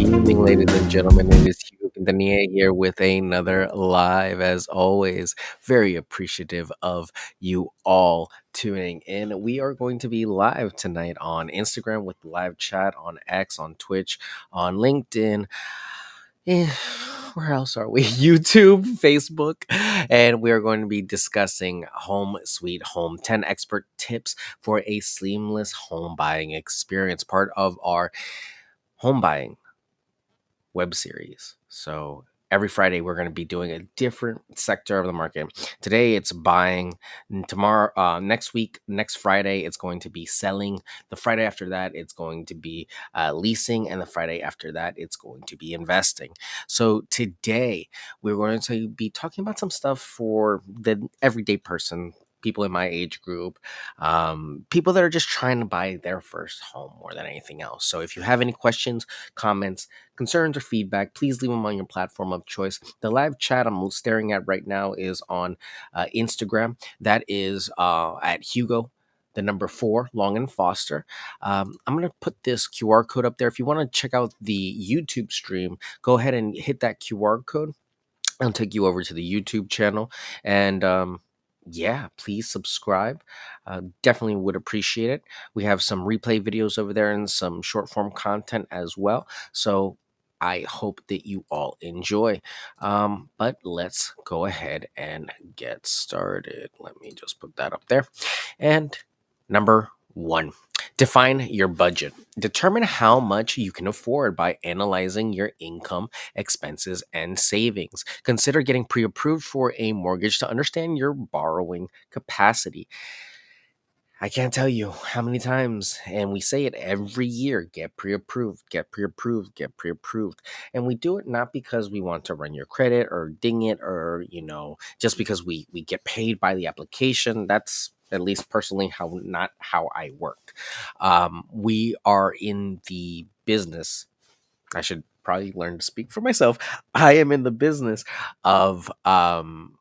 evening, ladies and gentlemen. It is Hugo Quintanilla here with another live, as always. Very appreciative of you all tuning in. We are going to be live tonight on Instagram with live chat, on X, on Twitch, on LinkedIn. Eh, where else are we? YouTube, Facebook, and we are going to be discussing Home Sweet Home 10 expert tips for a seamless home buying experience, part of our home buying web series. So every Friday we're going to be doing a different sector of the market. Today it's buying. And tomorrow, next week, next Friday it's going to be selling. The Friday after that it's going to be leasing, and the Friday after that it's going to be investing. So today we're going to be talking about some stuff for the everyday person. People in my age group, people that are just trying to buy their first home more than anything else. So if you have any questions, comments, concerns, or feedback, please leave them on your platform of choice. The live chat I'm staring at right now is on Instagram. That is at Hugo, the number 4, Long and Foster. I'm going to put this QR code up there. If you want to check out the YouTube stream, go ahead and hit that QR code. I'll take you over to the YouTube channel. And yeah, please subscribe. Definitely would appreciate it. We have some replay videos over there and some short form content as well. So I hope that you all enjoy. But let's go ahead and get started. Let me just put that up there. And number 1, define your budget. Determine how much you can afford by analyzing your income, expenses, and savings. Consider getting pre approved for a mortgage to understand your borrowing capacity. I can't tell you how many times, and we say it every year, get pre approved, get pre approved, get pre approved. And we do it not because we want to run your credit or ding it, or, just because we get paid by the application. That's at least personally not how I work. We are in the business. I should probably learn to speak for myself. I am in the business of helping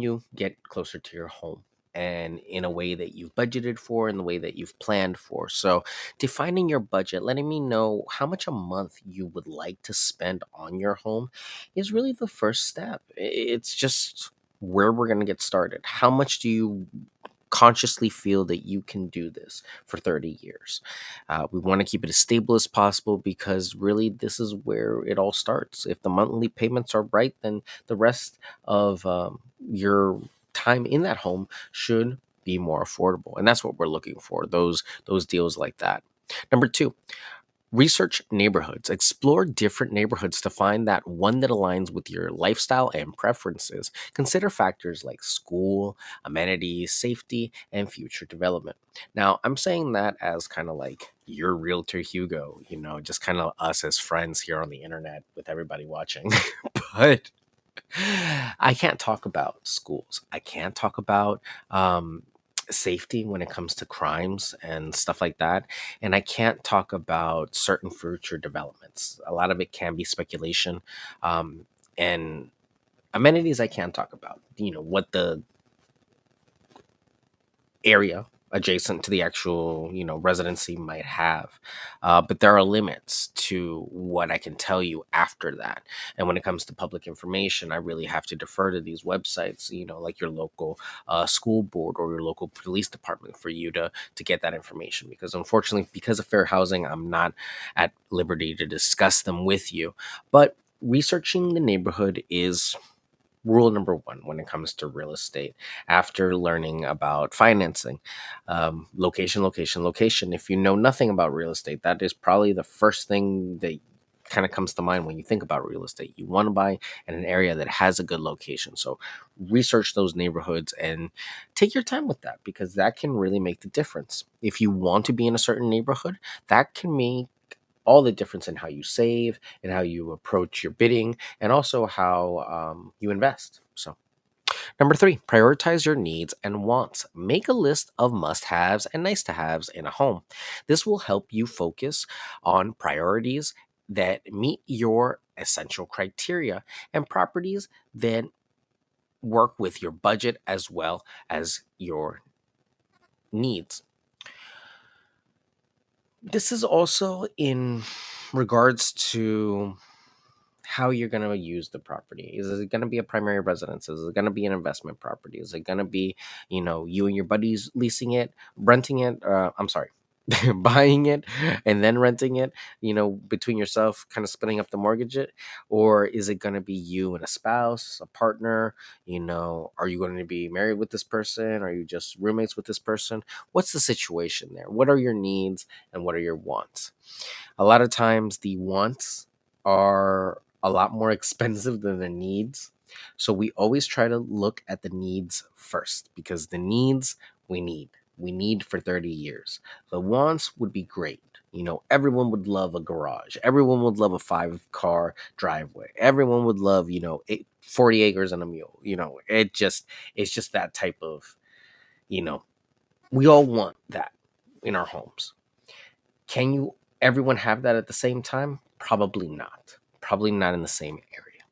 you get closer to your home, and in a way that you've budgeted for, in the way that you've planned for. So defining your budget, letting me know how much a month you would like to spend on your home, is really the first step. It's just where we're going to get started. How much do you consciously feel that you can do this for 30 years? We want to keep it as stable as possible, because really this is where it all starts. If the monthly payments are right, then the rest of your time in that home should be more affordable. And that's what we're looking for, those deals like that. Number 2, research neighborhoods. Explore different neighborhoods to find that one that aligns with your lifestyle and preferences. Consider factors like school, amenities, safety, and future development. Now, I'm saying that as kind of like your realtor Hugo, just kind of us as friends here on the internet with everybody watching. But I can't talk about schools. I can't talk about safety when it comes to crimes and stuff like that. And I can't talk about certain future developments. A lot of it can be speculation. And amenities I can talk about. What the area adjacent to the actual residency might have, but there are limits to what I can tell you after that. And when it comes to public information, I really have to defer to these websites, like your local school board or your local police department, for you to get that information, because unfortunately, because of fair housing, I'm not at liberty to discuss them with you. But researching the neighborhood is rule number 1 when it comes to real estate. After learning about financing, location, location, location. If you know nothing about real estate, that is probably the first thing that kind of comes to mind when you think about real estate. You want to buy in an area that has a good location. So research those neighborhoods and take your time with that, because that can really make the difference. If you want to be in a certain neighborhood, that can make all the difference in how you save and how you approach your bidding, and also how you invest. So, number 3, prioritize your needs and wants. Make a list of must haves and nice to haves in a home. This will help you focus on priorities that meet your essential criteria and properties that work with your budget as well as your needs. This is also in regards to how you're going to use the property. Is it going to be a primary residence? Is it going to be an investment property? Is it going to be, you and your buddies leasing it, renting it? I'm sorry, buying it and then renting it, between yourself, kind of splitting up the mortgage it? Or is it going to be you and a spouse, a partner? Are you going to be married with this person? Are you just roommates with this person? What's the situation there? What are your needs and what are your wants? A lot of times the wants are a lot more expensive than the needs. So we always try to look at the needs first, because the needs we need. We need for 30 years. The wants would be great. Everyone would love a garage. Everyone would love a 5-car driveway. Everyone would love, 40 acres and a mule. It's just that type of, you know, we all want that in our homes. Can you everyone have that at the same time? Probably not. Probably not in the same area.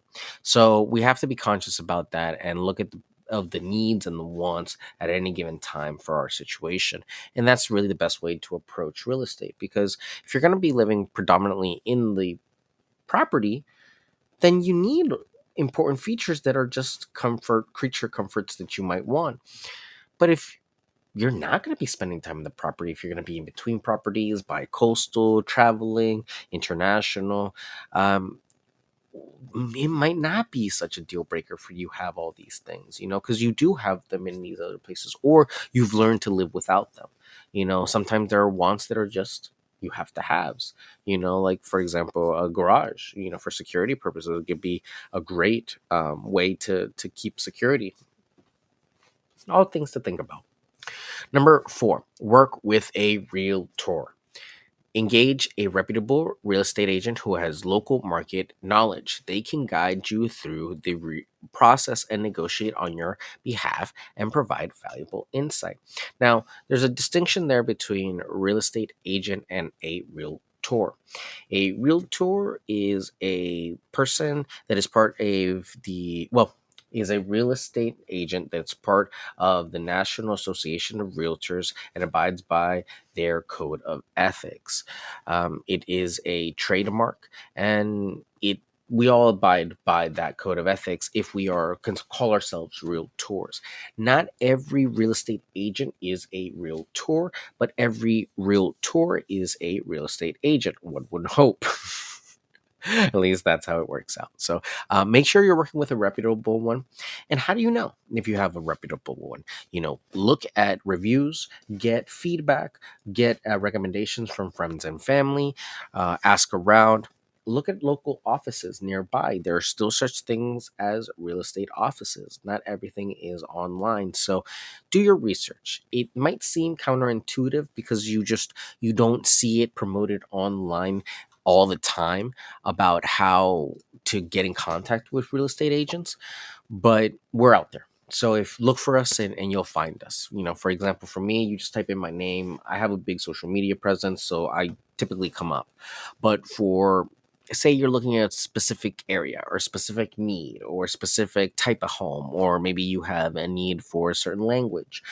So we have to be conscious about that and look at of the needs and the wants at any given time for our situation. And that's really the best way to approach real estate, because if you're going to be living predominantly in the property, then you need important features that are just creature comforts that you might want. But if you're not going to be spending time in the property, if you're going to be in between properties, by coastal, traveling, international, um, it might not be such a deal breaker for you have all these things, because you do have them in these other places, or you've learned to live without them. Sometimes there are wants that are just you have to haves, like for example, a garage, for security purposes, it could be a great way to keep security. All things to think about. Number 4, work with a realtor. Engage a reputable real estate agent who has local market knowledge. They can guide you through the process and negotiate on your behalf and provide valuable insight. Now, there's a distinction there between real estate agent and a realtor. A realtor is a person that is part of is a real estate agent that's part of the National Association of Realtors and abides by their code of ethics. It is a trademark, and we all abide by that code of ethics if we are can call ourselves realtors. Not every real estate agent is a realtor, but every realtor is a real estate agent. One would hope. At least that's how it works out. So make sure you're working with a reputable one. And how do you know if you have a reputable one? Look at reviews, get feedback, get recommendations from friends and family, ask around. Look at local offices nearby. There are still such things as real estate offices. Not everything is online. So do your research. It might seem counterintuitive because you don't see it promoted online all the time about how to get in contact with real estate agents, but we're out there. So if look for us and you'll find us. For example, for me, you just type in my name. I have a big social media presence, so I typically come up. But for say you're looking at a specific area or a specific need or a specific type of home, or maybe you have a need for a certain language,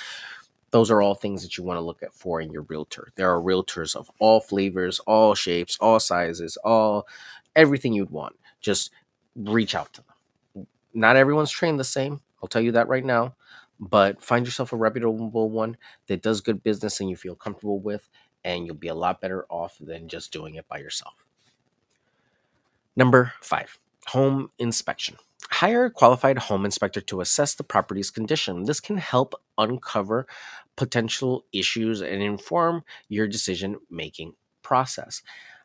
those are all things that you want to look at for in your realtor. There are realtors of all flavors, all shapes, all sizes, all everything you'd want. Just reach out to them. Not everyone's trained the same. I'll tell you that right now. But find yourself a reputable one that does good business and you feel comfortable with, and you'll be a lot better off than just doing it by yourself. Number 5, home inspection. Hire a qualified home inspector to assess the property's condition. This can help uncover potential issues and inform your decision making process.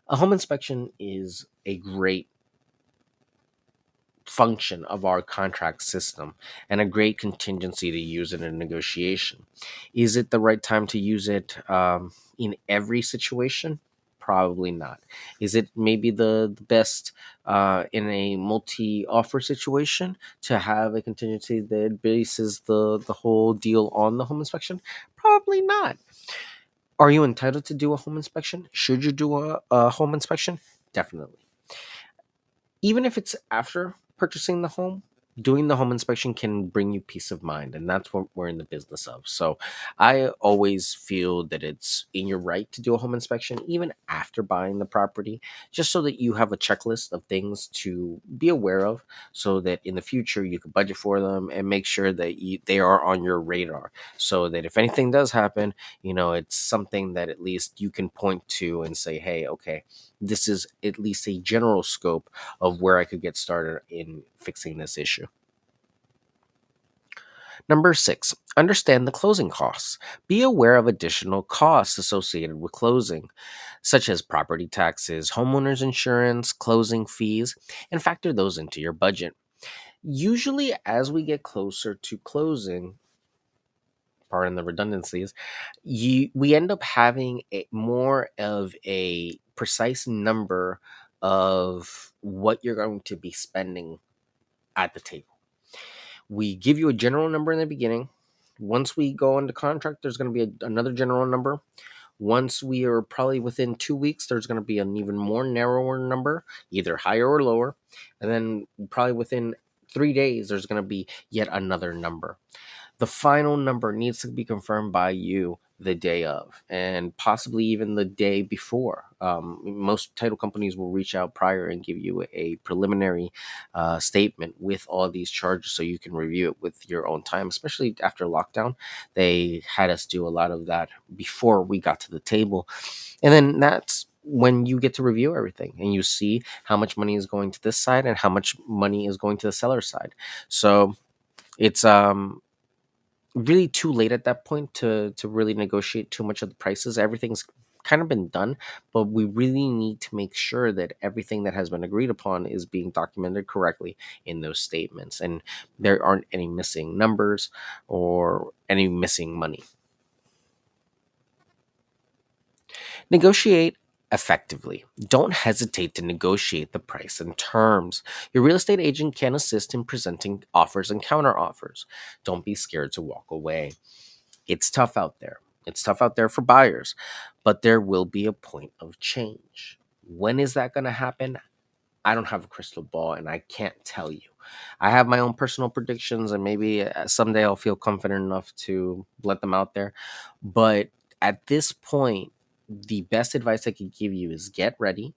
A home inspection is a great function of our contract system and a great contingency to use in a negotiation. Is it the right time to use it in every situation? Probably not. Is it maybe the best in a multi-offer situation to have a contingency that bases the whole deal on the home inspection? Probably not. Are you entitled to do a home inspection? Should you do a home inspection? Definitely. Even if it's after purchasing the home, doing the home inspection can bring you peace of mind, and that's what we're in the business of. So I always feel that it's in your right to do a home inspection even after buying the property, just so that you have a checklist of things to be aware of, so that in the future you can budget for them and make sure that they are on your radar, so that if anything does happen, it's something that at least you can point to and say, hey, okay, this is at least a general scope of where I could get started in fixing this issue. Number six, understand the closing costs. Be aware of additional costs associated with closing, such as property taxes, homeowners insurance, closing fees, and factor those into your budget. Usually, as we get closer to closing, pardon the redundancies, we end up having more of a precise number of what you're going to be spending at the table. We give you a general number in the beginning. Once we go into contract, there's going to be another general number. Once we are probably within 2 weeks, there's going to be an even more narrower number, either higher or lower. And then probably within 3 days, there's going to be yet another number. The final number needs to be confirmed by you the day of, and possibly even the day before. Most title companies will reach out prior and give you a preliminary statement with all these charges so you can review it with your own time, especially after lockdown. They had us do a lot of that before we got to the table. And then that's when you get to review everything and you see how much money is going to this side and how much money is going to the seller side. So it's really too late at that point to really negotiate too much of the prices. Everything's kind of been done, but we really need to make sure that everything that has been agreed upon is being documented correctly in those statements, and there aren't any missing numbers or any missing money. Negotiate effectively. Don't hesitate to negotiate the price and terms. Your real estate agent can assist in presenting offers and counter offers. Don't be scared to walk away. It's tough out there. It's tough out there for buyers, but there will be a point of change. When is that going to happen? I don't have a crystal ball and I can't tell you. I have my own personal predictions, and maybe someday I'll feel confident enough to let them out there. But at this point, the best advice I could give you is get ready,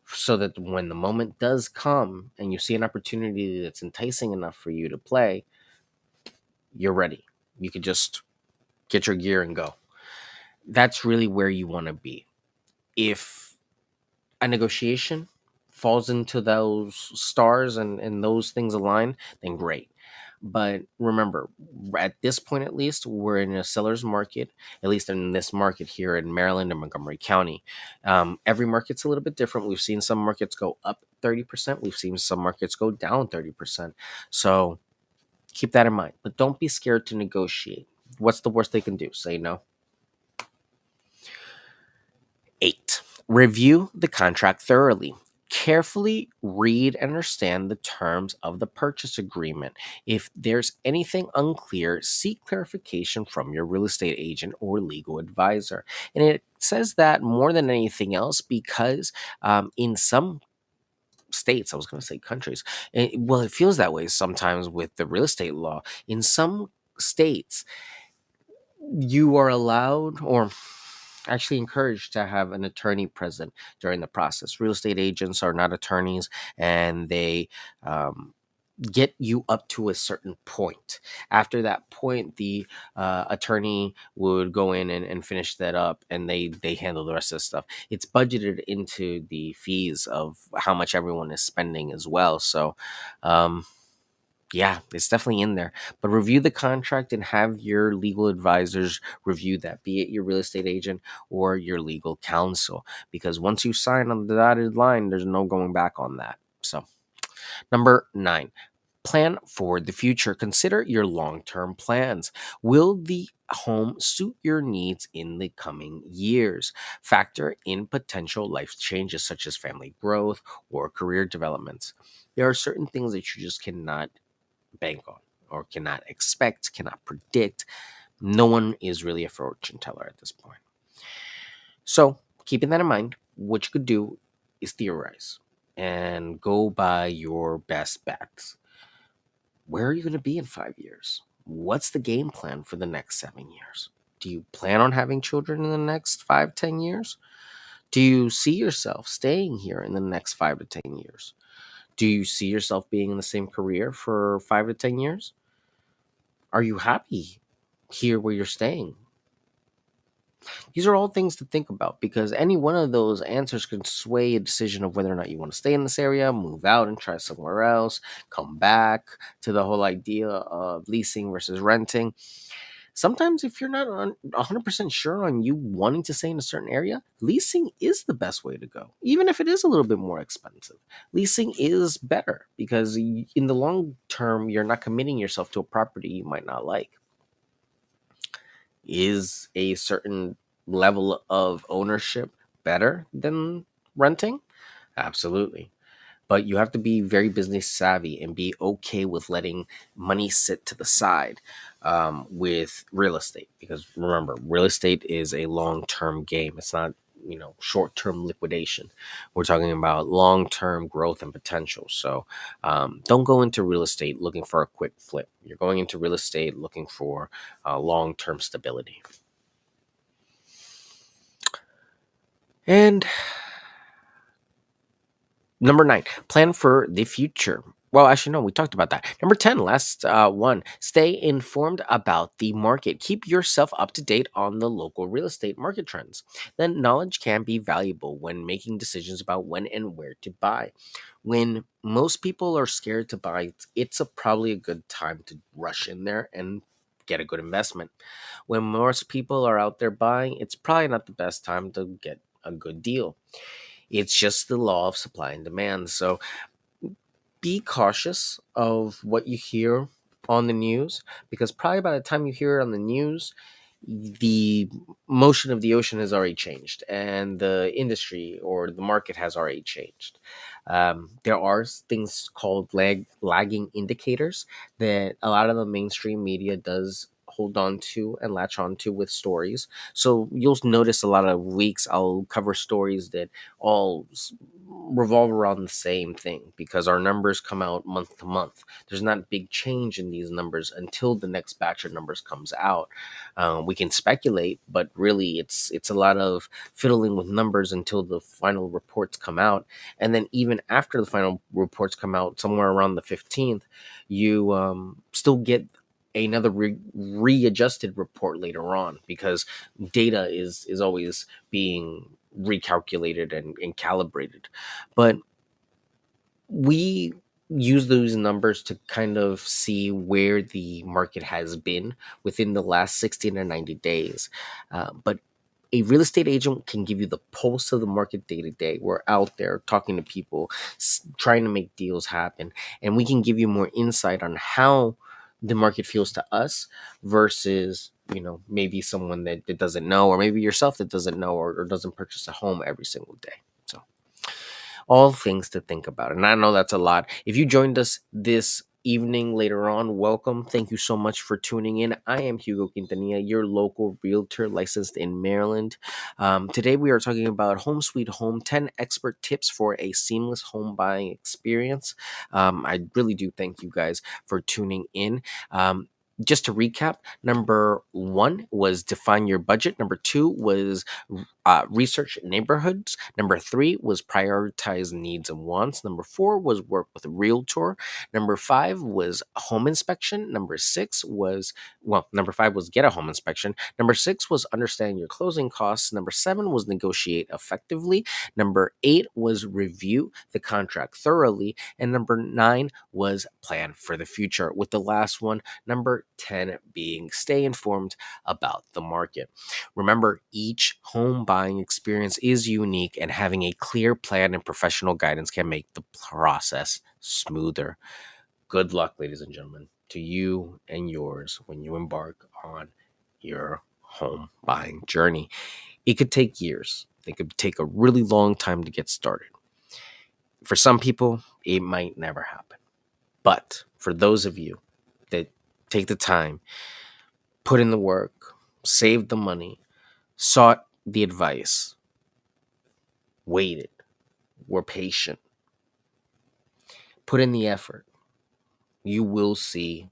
so that when the moment does come and you see an opportunity that's enticing enough for you to play, you're ready. You could just get your gear and go. That's really where you want to be. If a negotiation falls into those stars and those things align, then great. But remember, at this point at least, we're in a seller's market, at least in this market here in Maryland and Montgomery County. Every market's a little bit different. We've seen some markets go up 30%. We've seen some markets go down 30%. So keep that in mind. But don't be scared to negotiate. What's the worst they can do? Say no. 8. Review the contract thoroughly. Carefully read and understand the terms of the purchase agreement. If there's anything unclear, seek clarification from your real estate agent or legal advisor. And it says that more than anything else because in some states, I was going to say countries, well, it feels that way sometimes with the real estate law. In some states, you are allowed or actually encouraged to have an attorney present during the process. Real estate agents are not attorneys, and they get you up to a certain point. After that point, the attorney would go in and finish that up, and they handle the rest of the stuff. It's budgeted into the fees of how much everyone is spending as well. So yeah, it's definitely in there. But review the contract and have your legal advisors review that, be it your real estate agent or your legal counsel. Because once you sign on the dotted line, there's no going back on that. So, number 9, plan for the future. Consider your long term plans. Will the home suit your needs in the coming years? Factor in potential life changes such as family growth or career developments. There are certain things that you just cannot bank on or cannot expect, cannot predict. No one is really a fortune teller at this point. So, keeping that in mind, what you could do is theorize and go by your best bets. Where are you going to be in 5 years? What's the game plan for the next 7 years? Do you plan on having children in the next 5, 10 years? Do you see yourself staying here in the next 5 to 10 years? Do you see yourself being in the same career for 5 to 10 years? Are you happy here where you're staying? These are all things to think about because any one of those answers can sway a decision of whether or not you want to stay in this area, move out and try somewhere else, come back to the whole idea of leasing versus renting. Sometimes, if you're not 100% sure on you wanting to stay in a certain area, leasing is the best way to go, even if it is a little bit more expensive. Leasing is better because in the long term, you're not committing yourself to a property you might not like. Is a certain level of ownership better than renting? Absolutely. But you have to be very business savvy and be okay with letting money sit to the side with real estate. Because remember, real estate is a long term game. It's not, short term liquidation. We're talking about long term growth and potential. So don't go into real estate looking for a quick flip. You're going into real estate looking for long term stability. And number 9, plan for the future. Well, actually, no, we talked about that. Number 10, last one, stay informed about the market. Keep yourself up to date on the local real estate market trends. Then, knowledge can be valuable when making decisions about when and where to buy. When most people are scared to buy, it's probably a good time to rush in there and get a good investment. When most people are out there buying, it's probably not the best time to get a good deal. It's just the law of supply and demand. So be cautious of what you hear on the news because probably by the time you hear it on the news, the motion of the ocean has already changed and the industry or the market has already changed. There are things called lagging indicators that a lot of the mainstream media does hold on to and latch on to with stories. So you'll notice a lot of weeks I'll cover stories that all revolve around the same thing because our numbers come out month to month. There's not a big change in these numbers until the next batch of numbers comes out. We can speculate, but really, it's a lot of fiddling with numbers until the final reports come out, and then even after the final reports come out, somewhere around the 15th, you still get another readjusted report later on because data is always being recalculated and calibrated. But we use those numbers to kind of see where the market has been within the last 60 to 90 days. But a real estate agent can give you the pulse of the market day to day. We're out there talking to people, trying to make deals happen, and we can give you more insight on how the market feels to us versus maybe someone that doesn't know, or maybe yourself that doesn't know or doesn't purchase a home every single day. So all things to think about. And I know that's a lot. If you joined us this evening later on, welcome. Thank you so much for tuning in. I am Hugo Quintanilla, your local realtor licensed in Maryland. Today we are talking about Home Sweet Home, 10 expert tips for a seamless home buying experience. I really do thank you guys for tuning in. Just to recap, number 1 was define your budget. Number 2 was research neighborhoods. Number 3 was prioritize needs and wants. Number 4 was work with a realtor. Number 5 was home inspection. Number 5 was get a home inspection. Number 6 was understand your closing costs. Number 7 was negotiate effectively. Number 8 was review the contract thoroughly. And number 9 was plan for the future, with the last one, number 10, being stay informed about the market. Remember, each home buying experience is unique, and having a clear plan and professional guidance can make the process smoother. Good luck, ladies and gentlemen, to you and yours when you embark on your home buying journey. It could take years. It could take a really long time to get started. For some people, it might never happen. But for those of you that take the time, put in the work, saved the money, sought the advice, waited, were patient, put in the effort, you will see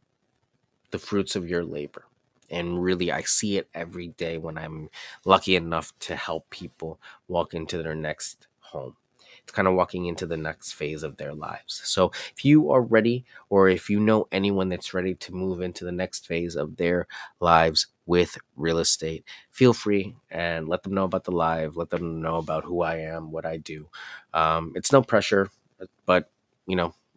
the fruits of your labor. And really, I see it every day when I'm lucky enough to help people walk into their next home. It's kind of walking into the next phase of their lives. So, if you are ready, or if you know anyone that's ready to move into the next phase of their lives with real estate, feel free and let them know about the live. Let them know about who I am, what I do. It's no pressure, but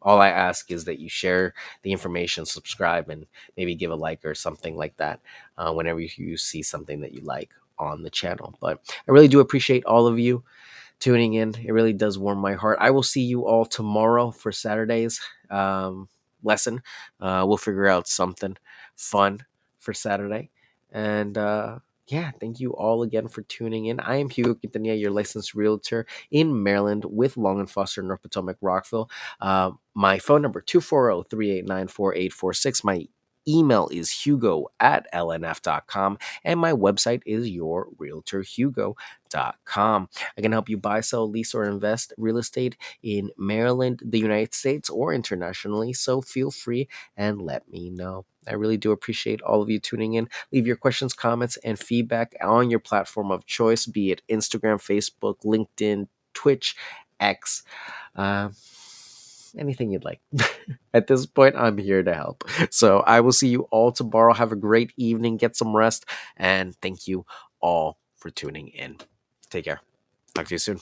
all I ask is that you share the information, subscribe, and maybe give a like or something like that whenever you see something that you like on the channel. But I really do appreciate all of you tuning in. It really does warm my heart. I will see you all tomorrow for Saturday's um, lesson. We'll figure out something fun for Saturday. And yeah, thank you all again for tuning in. I am Hugo Quintanilla, your licensed realtor in Maryland with Long and Foster, North Potomac, Rockville. My phone number, 240-389-4846. My email is hugo@lnf.com. And my website is yourrealtorhugo.com. I can help you buy, sell, lease, or invest real estate in Maryland, the United States, or internationally. So feel free and let me know. I really do appreciate all of you tuning in. Leave your questions, comments, and feedback on your platform of choice, be it Instagram, Facebook, LinkedIn, Twitch, X, uh, anything you'd like. At this point, I'm here to help. So I will see you all tomorrow. Have a great evening, get some rest, and thank you all for tuning in. Take care. Talk to you soon.